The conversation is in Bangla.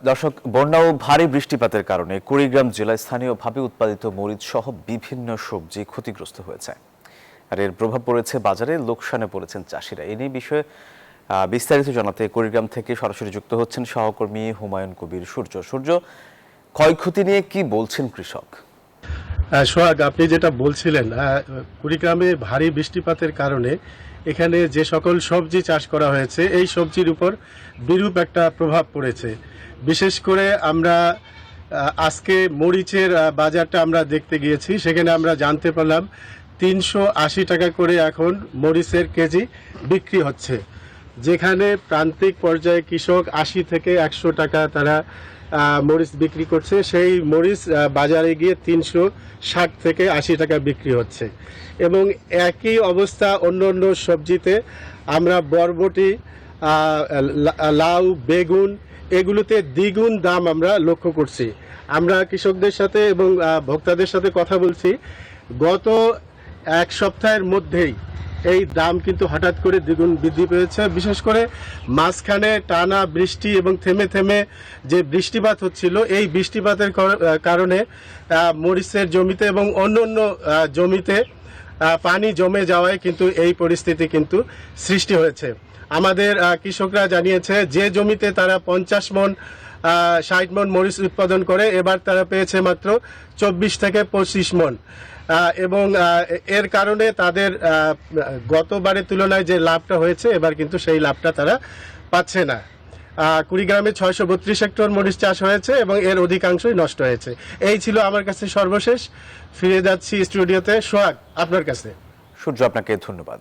দর্শক, বন্যা ও ভারী বৃষ্টিপাতের কারণে কুড়িগ্রাম জেলায় স্থানীয়ভাবে উৎপাদিত মরিচ সহ বিভিন্ন সবজি ক্ষতিগ্রস্ত হয়েছে। আর এর প্রভাব পড়েছে বাজারে, লোকসানে পড়েছেন চাষিরা। এ নিয়ে বিষয়ে বিস্তারিত জানাতে কুড়িগ্রাম থেকে সরাসরি যুক্ত হচ্ছেন সহকর্মী হুমায়ুন কবির সূর্য। সূর্য, ক্ষয়ক্ষতি নিয়ে কি বলছেন কৃষক? সোহাগ, আপনি যেটা বলছিলেন, কুড়িগ্রামে ভারী বৃষ্টিপাতের কারণে এখানে যে সকল সবজি চাষ করা হয়েছে এই সবজির উপর বিরূপ একটা প্রভাব পড়েছে। বিশেষ করে আমরা আজকে মরিচের বাজারটা আমরা দেখতে গিয়েছি, সেখানে আমরা জানতে পারলাম 380 টাকা করে এখন মরিচের কেজি বিক্রি হচ্ছে, যেখানে প্রান্তিক পর্যায়ে কৃষক 80 থেকে 100 টাকা তারা মরিচ বিক্রি করছে। সেই মরিচ বাজারে গিয়ে 360 থেকে 80 টাকা বিক্রি হচ্ছে। এবং একই অবস্থা অন্য অন্য সবজিতে। আমরা বরবটি, লাউ, বেগুন এগুলোতে দ্বিগুণ দাম আমরা লক্ষ্য করছি। আমরা কৃষকদের সাথে এবং ভোক্তাদের সাথে কথা বলছি, গত এক সপ্তাহের মধ্যেই এই দাম কিন্তু হঠাৎ করে দ্বিগুণ বৃদ্ধি পেয়েছে। বিশেষ করে মাঝখানে টানা বৃষ্টি এবং থেমে থেমে যে বৃষ্টিপাত হচ্ছিল, এই বৃষ্টিপাতের কারণে মরিচের জমিতে এবং অন্য অন্য জমিতে পানি জমে যাওয়ায় কিন্তু এই পরিস্থিতি কিন্তু সৃষ্টি হয়েছে। আমাদের কৃষকরা জানিয়েছে যে জমিতে তারা 50 মণ 60 মণ মরিচ উৎপাদন করে, এবার তারা পেয়েছে মাত্র 24 থেকে 25 মণ। এবং এর কারণে তাদের গতবারের তুলনায় যে লাভটা হয়েছে, এবার কিন্তু সেই লাভটা তারা পাচ্ছে না। কুড়িগ্রামে 632 হেক্টর মরিচ চাষ হয়েছে এবং এর অধিকাংশই নষ্ট হয়েছে। এই ছিল আমার কাছে সর্বশেষ। ফিরে যাচ্ছি স্টুডিওতে। সোহাগ, আপনার কাছে। সূর্য, আপনাকে ধন্যবাদ।